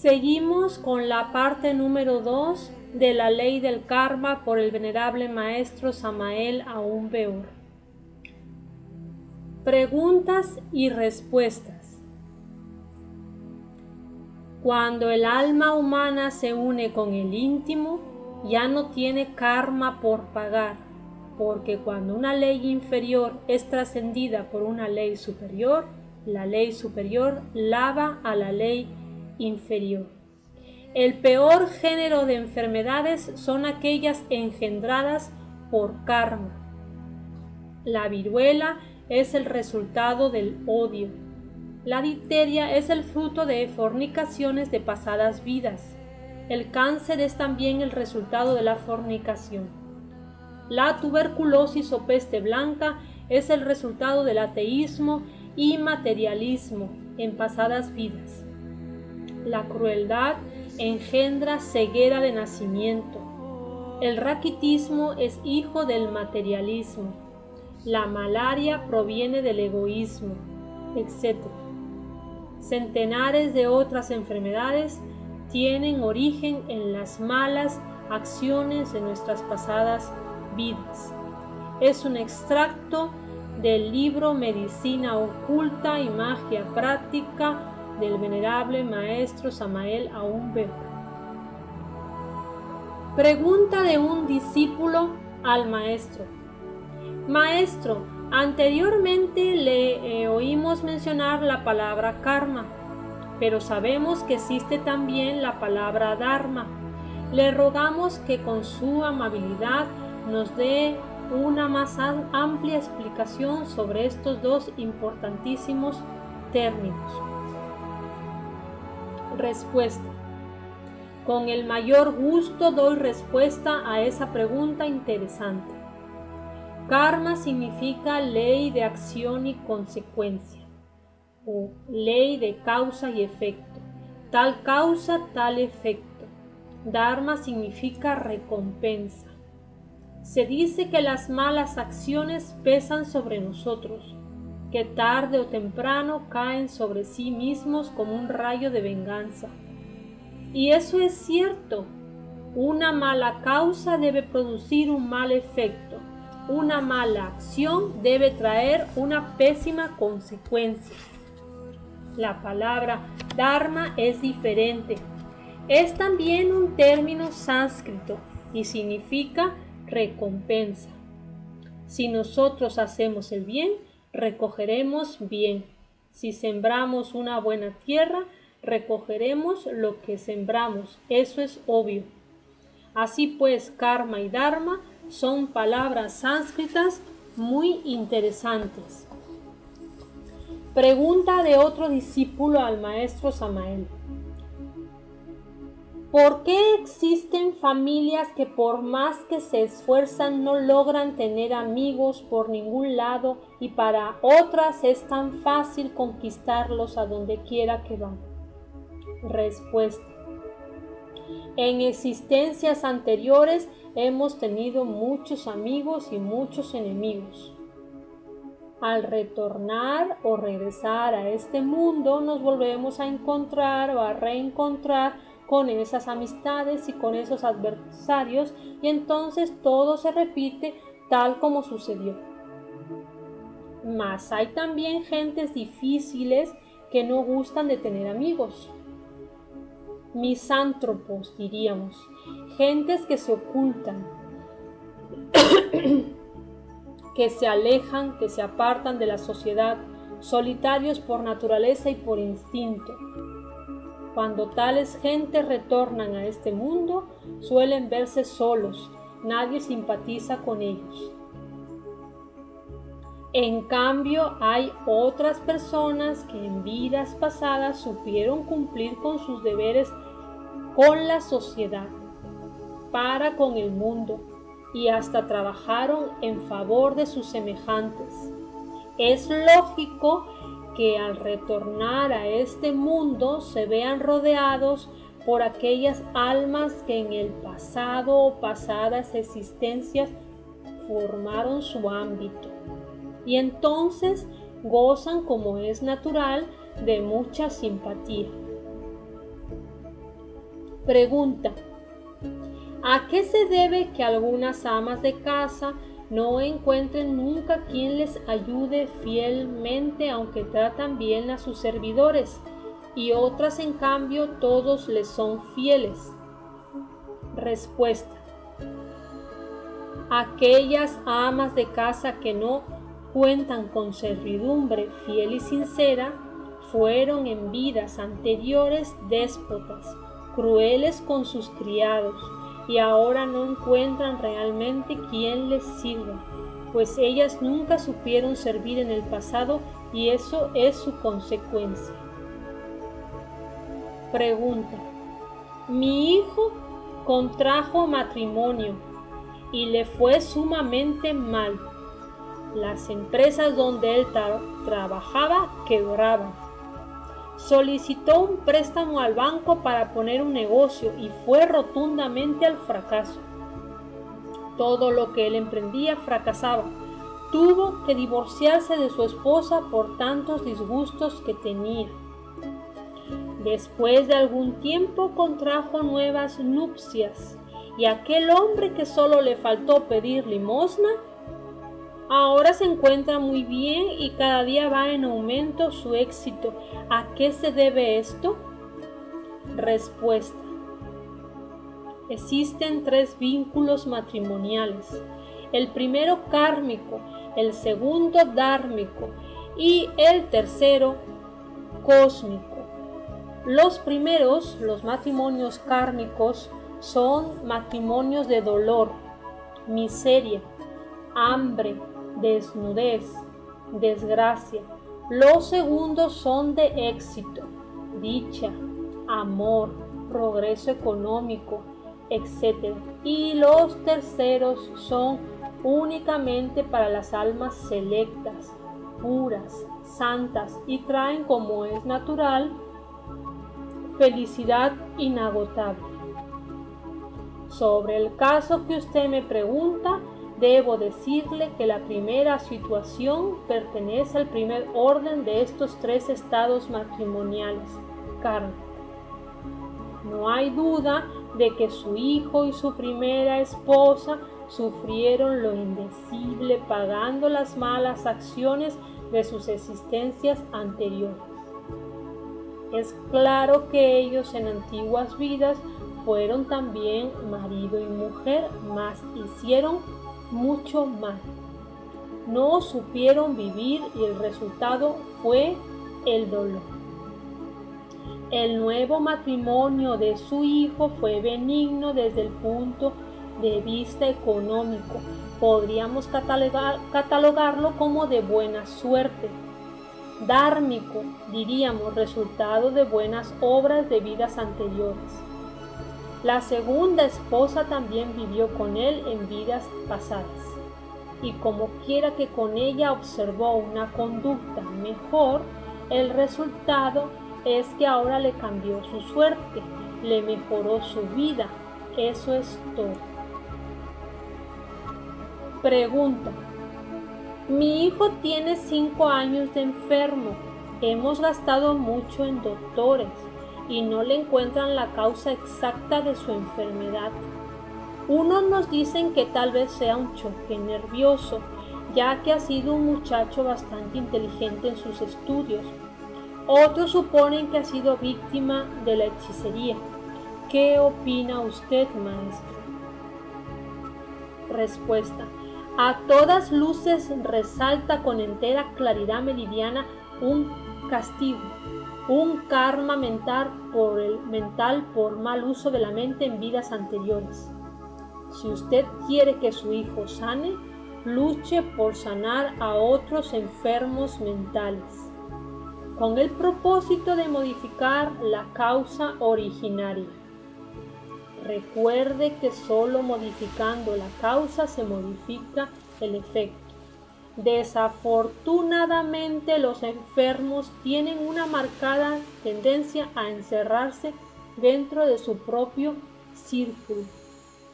Seguimos con la parte número 2 de la ley del karma por el venerable maestro Samael Aún Weor. Preguntas y respuestas. Cuando el alma humana se une con el íntimo, ya no tiene karma por pagar, porque cuando una ley inferior es trascendida por una ley superior, la ley superior lava a la ley inferior. El peor género de enfermedades son aquellas engendradas por karma. La viruela es el resultado del odio. La difteria es el fruto de fornicaciones de pasadas vidas. El cáncer es también el resultado de la fornicación. La tuberculosis o peste blanca es el resultado del ateísmo y materialismo en pasadas vidas. La crueldad engendra ceguera de nacimiento. El raquitismo es hijo del materialismo. La malaria proviene del egoísmo, etc. Centenares de otras enfermedades tienen origen en las malas acciones de nuestras pasadas vidas. Es un extracto del libro Medicina Oculta y Magia Práctica del venerable maestro Samael Aún Weor. Pregunta de un discípulo al maestro. Maestro, anteriormente le oímos mencionar la palabra karma, pero sabemos que existe también la palabra dharma. Le rogamos que con su amabilidad nos dé una más amplia explicación sobre estos dos importantísimos términos. Respuesta. Con el mayor gusto doy respuesta a esa pregunta interesante. Karma significa ley de acción y consecuencia, o ley de causa y efecto. Tal causa, tal efecto. Dharma significa recompensa. Se dice que las malas acciones pesan sobre nosotros, que tarde o temprano caen sobre sí mismos como un rayo de venganza. Y eso es cierto. Una mala causa debe producir un mal efecto. Una mala acción debe traer una pésima consecuencia. La palabra dharma es diferente. Es también un término sánscrito y significa recompensa. Si nosotros hacemos el bien, recogeremos bien. Si sembramos una buena tierra, recogeremos lo que sembramos. Eso es obvio. Así pues, karma y dharma son palabras sánscritas muy interesantes. Pregunta de otro discípulo al maestro Samael. ¿Por qué existen familias que por más que se esfuerzan no logran tener amigos por ningún lado y para otras es tan fácil conquistarlos a donde quiera que van? Respuesta. En existencias anteriores hemos tenido muchos amigos y muchos enemigos. Al retornar o regresar a este mundo nos volvemos a encontrar o a reencontrar con esas amistades y con esos adversarios y entonces todo se repite tal como sucedió. Mas hay también gentes difíciles que no gustan de tener amigos. Misántropos, diríamos, gentes que se ocultan, que se alejan, que se apartan de la sociedad, solitarios por naturaleza y por instinto. Cuando tales gentes retornan a este mundo, suelen verse solos, nadie simpatiza con ellos. En cambio, hay otras personas que en vidas pasadas supieron cumplir con sus deberes con la sociedad, para con el mundo, y hasta trabajaron en favor de sus semejantes. Es lógico que al retornar a este mundo se vean rodeados por aquellas almas que en el pasado o pasadas existencias formaron su ámbito, y entonces gozan, como es natural, de mucha simpatía. Pregunta: ¿a qué se debe que algunas amas de casa no encuentren nunca quien les ayude fielmente aunque tratan bien a sus servidores, y otras en cambio todos les son fieles? Respuesta: aquellas amas de casa que no cuentan con servidumbre fiel y sincera fueron en vidas anteriores déspotas, crueles con sus criados, y ahora no encuentran realmente quien les sirva, pues ellas nunca supieron servir en el pasado y eso es su consecuencia. Pregunta: mi hijo contrajo matrimonio y le fue sumamente mal. Las empresas donde él trabajaba quebraban. Solicitó un préstamo al banco para poner un negocio y fue rotundamente al fracaso. Todo lo que él emprendía fracasaba. Tuvo que divorciarse de su esposa por tantos disgustos que tenía. Después de algún tiempo contrajo nuevas nupcias, y aquel hombre que solo le faltó pedir limosna, ahora se encuentra muy bien y cada día va en aumento su éxito. ¿A qué se debe esto? Respuesta: existen 3 vínculos matrimoniales. El primero kármico, el segundo dármico y el tercero cósmico. Los primeros, los matrimonios kármicos, son matrimonios de dolor, miseria, hambre, desnudez, desgracia. Los segundos son de éxito, dicha, amor, progreso económico, etc. Y los terceros son únicamente para las almas selectas, puras, santas, y traen, como es natural, felicidad inagotable. Sobre el caso que usted me pregunta, debo decirle que la primera situación pertenece al primer orden de estos 3 estados matrimoniales kármicos. No hay duda de que su hijo y su primera esposa sufrieron lo indecible pagando las malas acciones de sus existencias anteriores. Es claro que ellos en antiguas vidas fueron también marido y mujer, mas hicieron mucho mal. No supieron vivir y el resultado fue el dolor. El nuevo matrimonio de su hijo fue benigno desde el punto de vista económico. Podríamos catalogarlo como de buena suerte. Dármico, diríamos, resultado de buenas obras de vidas anteriores. La segunda esposa también vivió con él en vidas pasadas, y como quiera que con ella observó una conducta mejor, el resultado es que ahora le cambió su suerte, le mejoró su vida. Eso es todo. Pregunta: mi hijo tiene 5 años de enfermo. Hemos gastado mucho en doctores y no le encuentran la causa exacta de su enfermedad. Unos nos dicen que tal vez sea un choque nervioso, ya que ha sido un muchacho bastante inteligente en sus estudios. Otros suponen que ha sido víctima de la hechicería. ¿Qué opina usted, maestro? Respuesta: a todas luces resalta con entera claridad meridiana un castigo, un karma mental por mal uso de la mente en vidas anteriores. Si usted quiere que su hijo sane, luche por sanar a otros enfermos mentales, con el propósito de modificar la causa originaria. Recuerde que solo modificando la causa se modifica el efecto. Desafortunadamente, los enfermos tienen una marcada tendencia a encerrarse dentro de su propio círculo.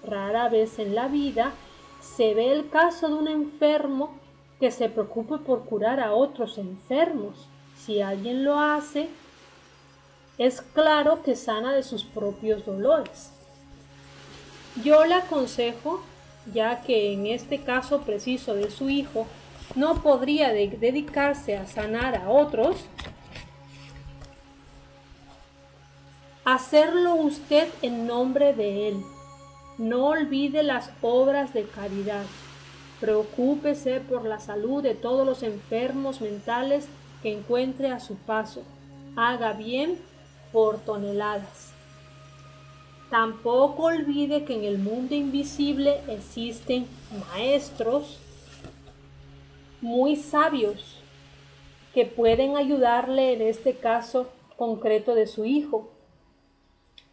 Rara vez en la vida se ve el caso de un enfermo que se preocupe por curar a otros enfermos. Si alguien lo hace, es claro que sana de sus propios dolores. Yo le aconsejo, ya que en este caso preciso de su hijo no podría dedicarse a sanar a otros, hacerlo usted en nombre de él. No olvide las obras de caridad. Preocúpese por la salud de todos los enfermos mentales que encuentre a su paso. Haga bien por toneladas. Tampoco olvide que en el mundo invisible existen maestros muy sabios que pueden ayudarle en este caso concreto de su hijo.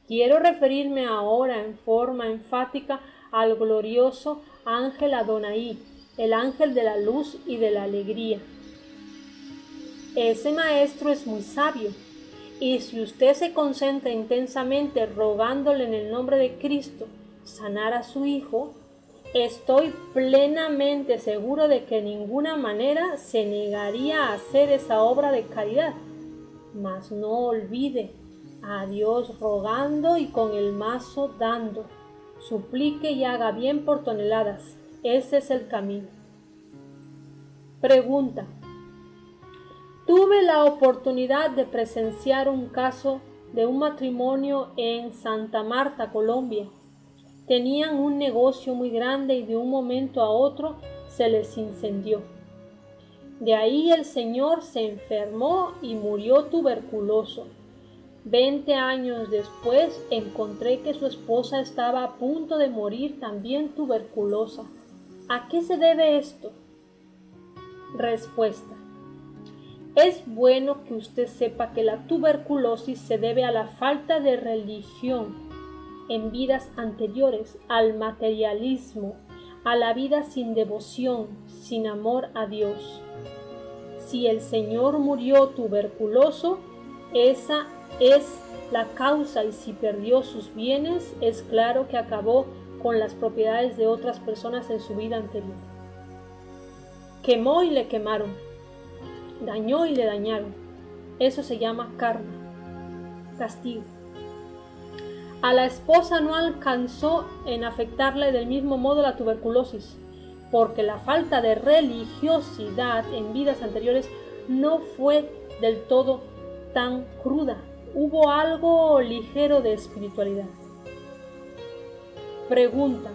Quiero referirme ahora en forma enfática al glorioso ángel Adonai, el ángel de la luz y de la alegría. Ese maestro es muy sabio, y si usted se concentra intensamente rogándole en el nombre de Cristo sanar a su hijo, estoy plenamente seguro de que de ninguna manera se negaría a hacer esa obra de caridad. Mas no olvide a Dios rogando y con el mazo dando. Suplique y haga bien por toneladas. Ese es el camino. Pregunta. Tuve la oportunidad de presenciar un caso de un matrimonio en Santa Marta, Colombia. Tenían un negocio muy grande y de un momento a otro se les incendió. De ahí el señor se enfermó y murió tuberculoso. 20 años después encontré que su esposa estaba a punto de morir también tuberculosa. ¿A qué se debe esto? Respuesta. Es bueno que usted sepa que la tuberculosis se debe a la falta de religión en vidas anteriores, al materialismo, a la vida sin devoción, sin amor a Dios. Si el Señor murió tuberculoso, esa es la causa, y si perdió sus bienes, es claro que acabó con las propiedades de otras personas en su vida anterior. Quemó y le quemaron, dañó y le dañaron. Eso se llama karma, castigo. A la esposa no alcanzó en afectarle del mismo modo la tuberculosis, porque la falta de religiosidad en vidas anteriores no fue del todo tan cruda. Hubo algo ligero de espiritualidad. Pregunta.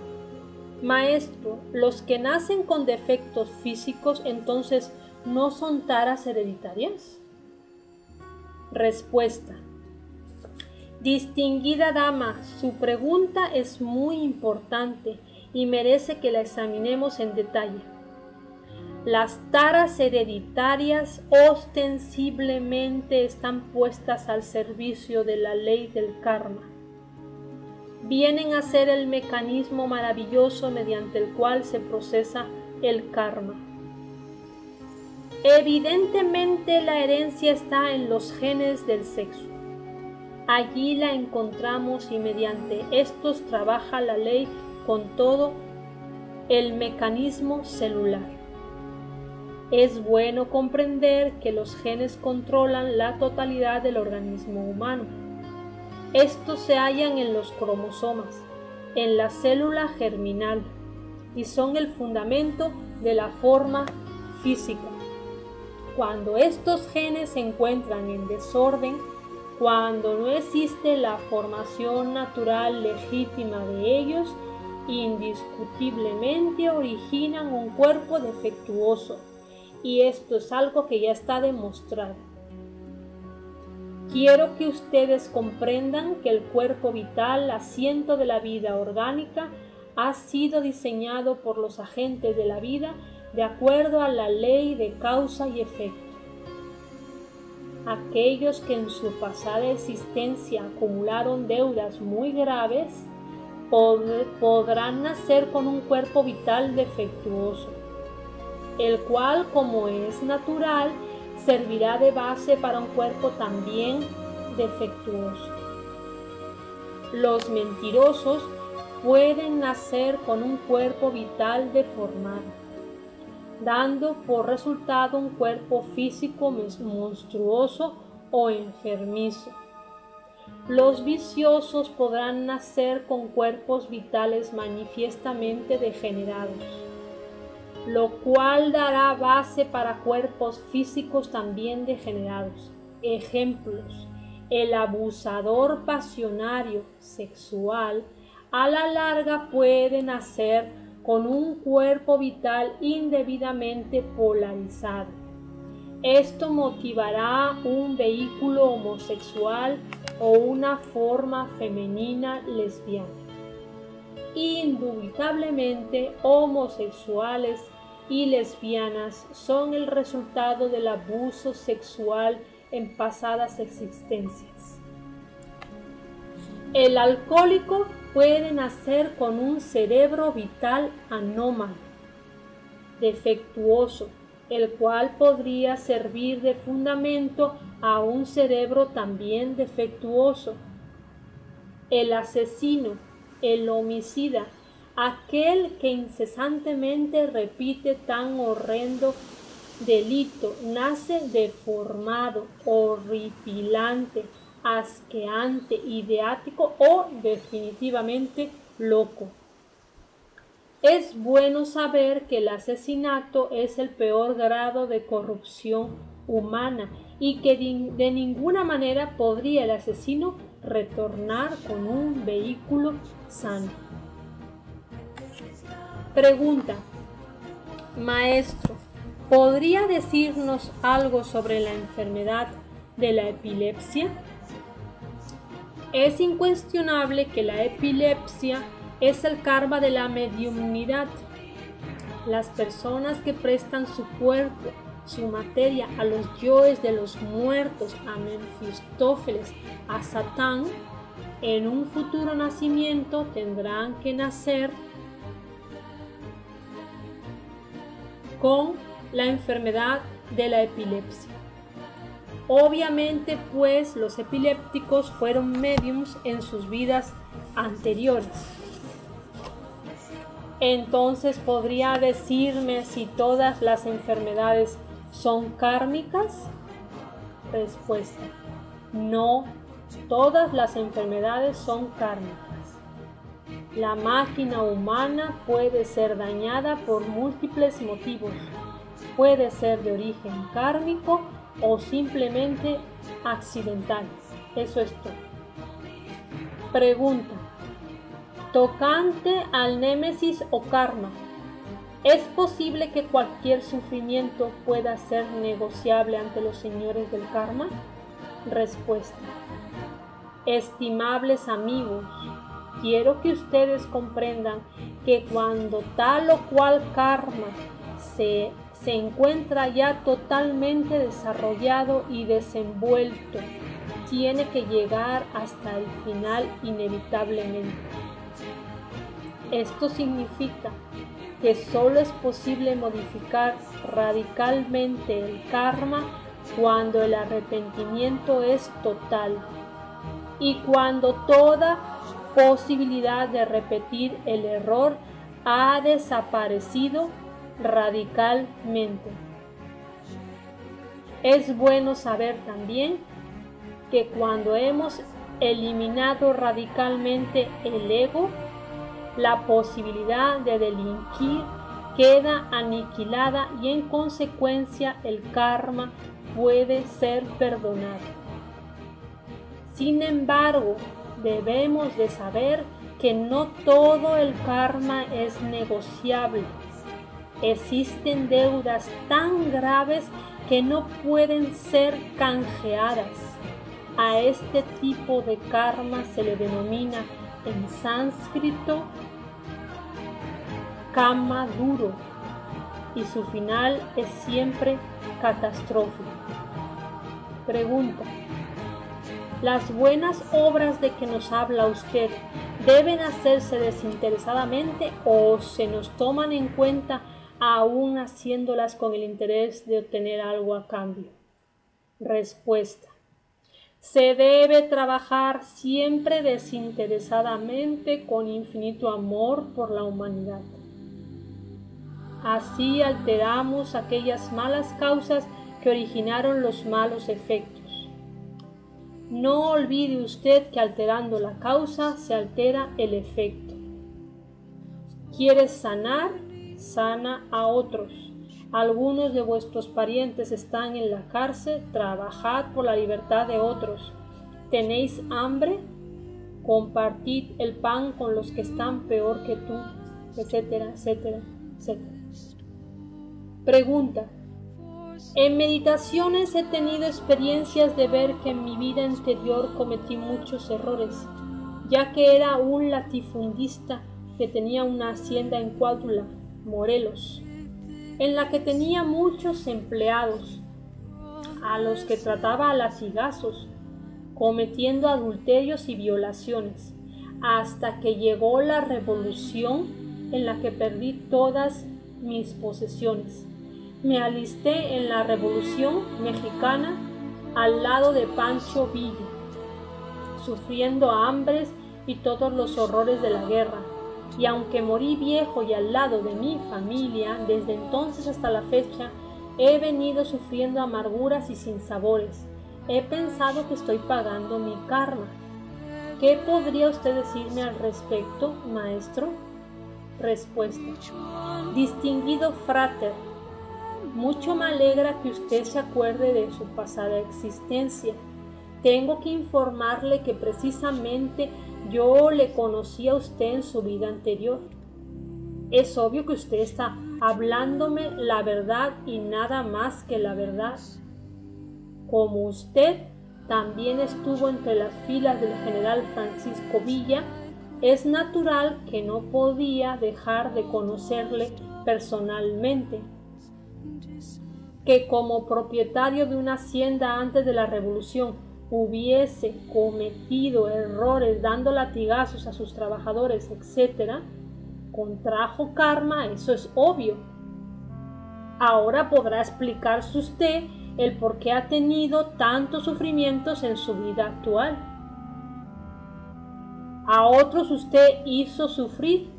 Maestro, ¿los que nacen con defectos físicos entonces no son taras hereditarias? Respuesta. Distinguida dama, su pregunta es muy importante y merece que la examinemos en detalle. Las taras hereditarias ostensiblemente están puestas al servicio de la ley del karma. Vienen a ser el mecanismo maravilloso mediante el cual se procesa el karma. Evidentemente la herencia está en los genes del sexo. Allí la encontramos y mediante estos trabaja la ley con todo el mecanismo celular. Es bueno comprender que los genes controlan la totalidad del organismo humano. Estos se hallan en los cromosomas, en la célula germinal, y son el fundamento de la forma física. Cuando estos genes se encuentran en desorden, cuando no existe la formación natural legítima de ellos, indiscutiblemente originan un cuerpo defectuoso, y esto es algo que ya está demostrado. Quiero que ustedes comprendan que el cuerpo vital, asiento de la vida orgánica, ha sido diseñado por los agentes de la vida de acuerdo a la ley de causa y efecto. Aquellos que en su pasada existencia acumularon deudas muy graves podrán nacer con un cuerpo vital defectuoso, el cual, como es natural, servirá de base para un cuerpo también defectuoso. Los mentirosos pueden nacer con un cuerpo vital deformado, dando por resultado un cuerpo físico monstruoso o enfermizo. los viciosos podrán nacer con cuerpos vitales manifiestamente degenerados, lo cual dará base para cuerpos físicos también degenerados. Ejemplos: el abusador pasionario sexual a la larga puede nacer con un cuerpo vital indebidamente polarizado. Esto motivará un vehículo homosexual o una forma femenina lesbiana. Indubitablemente, homosexuales y lesbianas son el resultado del abuso sexual en pasadas existencias. El alcohólico puede nacer con un cerebro vital anómalo, defectuoso, el cual podría servir de fundamento a un cerebro también defectuoso. El asesino, el homicida, aquel que incesantemente repite tan horrendo delito, nace deformado, horripilante, asqueante, ideático o definitivamente loco. Es bueno saber que el asesinato es el peor grado de corrupción humana y que de ninguna manera podría el asesino retornar con un vehículo sano. Pregunta: Maestro, ¿podría decirnos algo sobre la enfermedad de la epilepsia? Es incuestionable que la epilepsia es el karma de la mediumnidad. Las personas que prestan su cuerpo, su materia a los yoes de los muertos, a Mefistófeles, a Satán, en un futuro nacimiento tendrán que nacer con la enfermedad de la epilepsia. Obviamente, pues, los epilépticos fueron médiums en sus vidas anteriores. Entonces, ¿podría decirme si todas las enfermedades son kármicas? Respuesta: no, todas las enfermedades son kármicas. La máquina humana puede ser dañada por múltiples motivos. Puede ser de origen kármico o simplemente accidental. Eso es todo. Pregunta: tocante al némesis o karma, ¿es posible que cualquier sufrimiento pueda ser negociable ante los señores del karma? Respuesta: estimables amigos, quiero que ustedes comprendan que cuando tal o cual karma se encuentra ya totalmente desarrollado y desenvuelto, tiene que llegar hasta el final inevitablemente. Esto significa que solo es posible modificar radicalmente el karma cuando el arrepentimiento es total y cuando toda posibilidad de repetir el error ha desaparecido radicalmente. Es bueno saber también que cuando hemos eliminado radicalmente el ego, la posibilidad de delinquir queda aniquilada y en consecuencia el karma puede ser perdonado. Sin embargo, debemos de saber que no todo el karma es negociable. Existen deudas tan graves que no pueden ser canjeadas. A este tipo de karma se le denomina en sánscrito kama duro y su final es siempre catastrófico. Pregunta: ¿las buenas obras de que nos habla usted deben hacerse desinteresadamente o se nos toman en cuenta aún haciéndolas con el interés de obtener algo a cambio? Respuesta: se debe trabajar siempre desinteresadamente con infinito amor por la humanidad. Así alteramos aquellas malas causas que originaron los malos efectos. No olvide usted que alterando la causa se altera el efecto. ¿Quieres sanar? Sana a otros. Algunos de vuestros parientes están en la cárcel, trabajad por la libertad de otros. ¿Tenéis hambre? Compartid el pan con los que están peor que tú, etcétera, etcétera, etcétera. Pregunta. En meditaciones he tenido experiencias de ver que en mi vida anterior cometí muchos errores, ya que era un latifundista que tenía una hacienda en Cuautla, Morelos, en la que tenía muchos empleados, a los que trataba a latigazos, cometiendo adulterios y violaciones, hasta que llegó la revolución en la que perdí todas mis posesiones. Me alisté en la Revolución Mexicana al lado de Pancho Villa, sufriendo hambres y todos los horrores de la guerra, y aunque morí viejo y al lado de mi familia, desde entonces hasta la fecha he venido sufriendo amarguras y sinsabores. He pensado que estoy pagando mi karma. ¿Qué podría usted decirme al respecto, maestro? Respuesta. Distinguido frater, mucho me alegra que usted se acuerde de su pasada existencia. Tengo que informarle que precisamente yo le conocí a usted en su vida anterior. Es obvio que usted está hablándome la verdad y nada más que la verdad. Como usted también estuvo entre las filas del general Francisco Villa, es natural que no podía dejar de conocerle personalmente. Que como propietario de una hacienda antes de la revolución hubiese cometido errores dando latigazos a sus trabajadores, etc., contrajo karma, eso es obvio. Ahora podrá explicarse usted el por qué ha tenido tantos sufrimientos en su vida actual. A otros usted hizo sufrir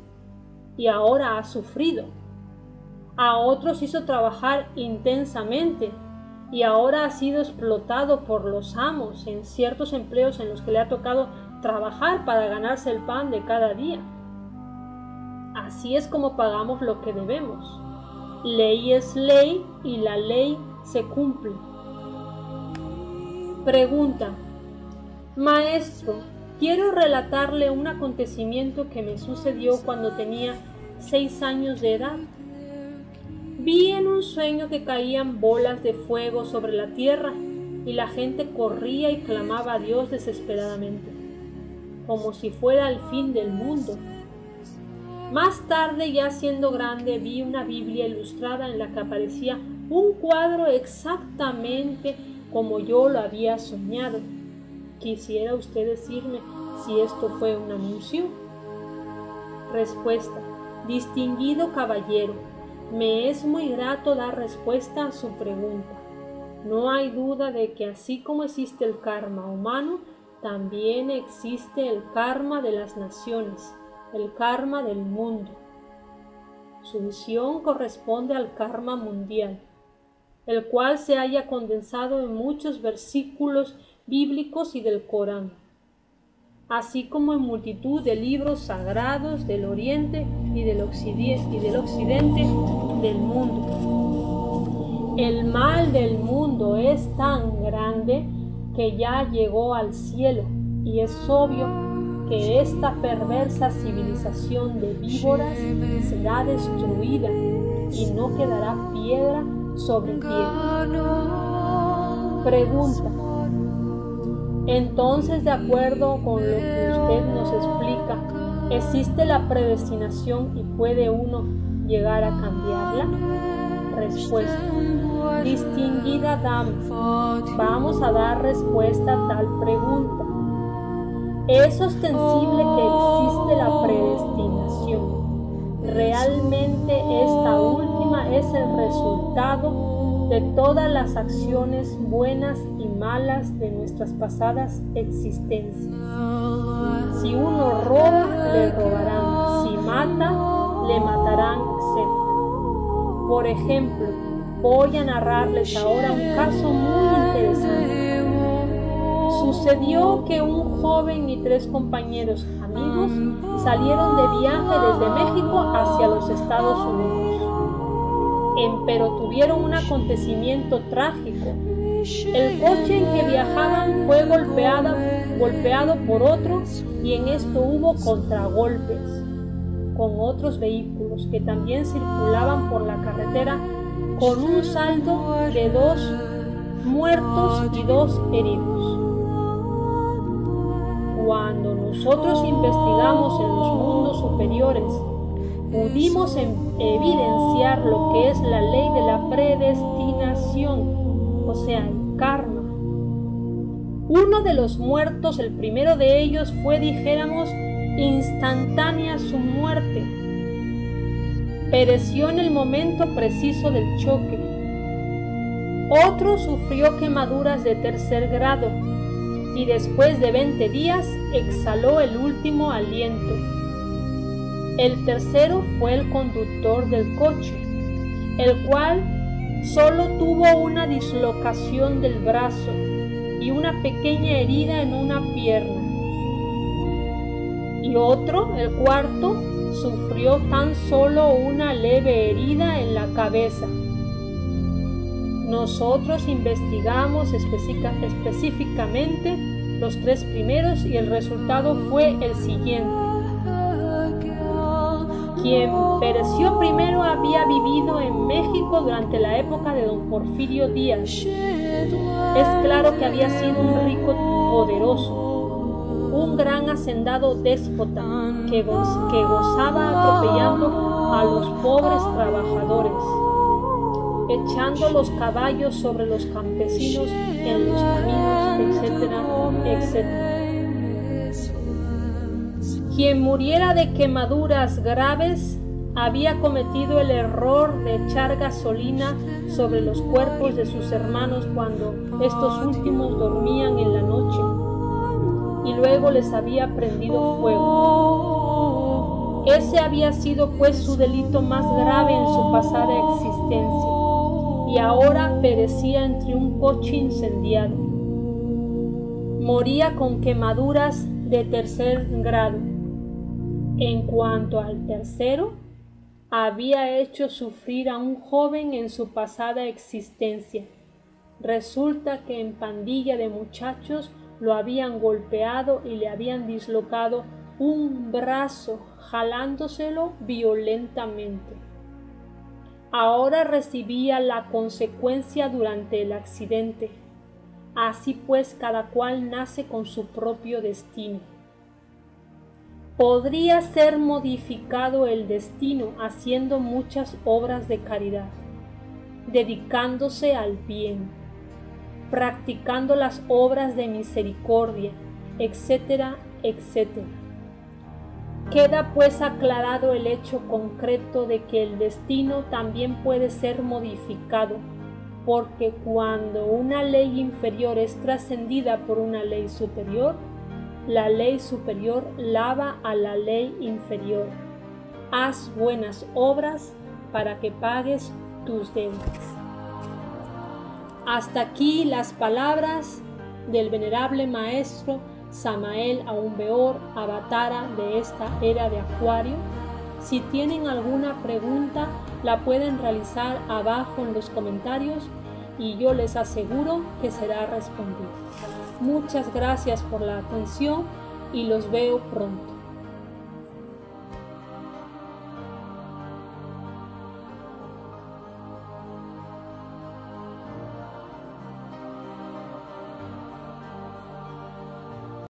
y ahora ha sufrido. A otros hizo trabajar intensamente y ahora ha sido explotado por los amos en ciertos empleos en los que le ha tocado trabajar para ganarse el pan de cada día. Así es como pagamos lo que debemos. Ley es ley y la ley se cumple. Pregunta. Maestro, quiero relatarle un acontecimiento que me sucedió cuando tenía 6 años de edad. Vi en un sueño que caían bolas de fuego sobre la tierra y la gente corría y clamaba a Dios desesperadamente, como si fuera el fin del mundo. Más tarde, ya siendo grande, vi una Biblia ilustrada en la que aparecía un cuadro exactamente como yo lo había soñado. ¿Quisiera usted decirme si esto fue un anuncio? Respuesta. Distinguido caballero, me es muy grato dar respuesta a su pregunta. No hay duda de que así como existe el karma humano, también existe el karma de las naciones, el karma del mundo. Su visión corresponde al karma mundial, el cual se halla condensado en muchos versículos bíblicos y del Corán, así como en multitud de libros sagrados del Oriente y del Occidente del mundo. El mal del mundo es tan grande que ya llegó al cielo, y es obvio que esta perversa civilización de víboras será destruida y no quedará piedra sobre piedra. Pregunta. Entonces, de acuerdo con lo que usted nos explica, ¿existe la predestinación y puede uno llegar a cambiarla? Respuesta. Distinguida dama, vamos a dar respuesta a tal pregunta. Es ostensible que existe la predestinación. Realmente esta última es el resultado de todas las acciones buenas y malas de nuestras pasadas existencias. Si uno roba, le robarán. Si mata, le matarán, etc. Por ejemplo, voy a narrarles ahora un caso muy interesante. Sucedió que un joven y 3 compañeros amigos salieron de viaje desde México hacia los Estados Unidos. Pero tuvieron un acontecimiento trágico. El coche en que viajaban fue golpeado por otro y en esto hubo contragolpes con otros vehículos que también circulaban por la carretera, con un saldo de 2 muertos y 2 heridos. Cuando nosotros investigamos en los mundos superiores, pudimos evidenciar lo que es la ley de la predestinación, o sea, el karma. Uno de los muertos, el primero de ellos, fue, dijéramos, instantánea su muerte. Pereció en el momento preciso del choque. Otro sufrió quemaduras de 3er grado y después de 20 días exhaló el último aliento. El tercero fue el conductor del coche, el cual solo tuvo una dislocación del brazo y una pequeña herida en una pierna. Y otro, el cuarto, sufrió tan solo una leve herida en la cabeza. Nosotros investigamos específicamente los 3 primeros y el resultado fue el siguiente. Quien pereció primero había vivido en México durante la época de don Porfirio Díaz. Es claro que había sido un rico poderoso, un gran hacendado déspota que gozaba atropellando a los pobres trabajadores, echando los caballos sobre los campesinos en los caminos, etcétera, etcétera. Quien muriera de quemaduras graves había cometido el error de echar gasolina sobre los cuerpos de sus hermanos cuando estos últimos dormían en la noche y luego les había prendido fuego. Ese había sido pues su delito más grave en su pasada existencia y ahora perecía entre un coche incendiado. Moría con quemaduras de 3er grado. En cuanto al tercero, había hecho sufrir a un joven en su pasada existencia. Resulta que en pandilla de muchachos lo habían golpeado y le habían dislocado un brazo, jalándoselo violentamente. Ahora recibía la consecuencia durante el accidente. Así pues, cada cual nace con su propio destino. Podría ser modificado el destino haciendo muchas obras de caridad, dedicándose al bien, practicando las obras de misericordia, etcétera, etcétera. Queda pues aclarado el hecho concreto de que el destino también puede ser modificado, porque cuando una ley inferior es trascendida por una ley superior, la ley superior lava a la ley inferior. Haz buenas obras para que pagues tus deudas. Hasta aquí las palabras del venerable maestro Samael Aún Weor, avatara de esta era de Acuario. Si tienen alguna pregunta, la pueden realizar abajo en los comentarios y yo les aseguro que será respondida. Muchas gracias por la atención y los veo pronto.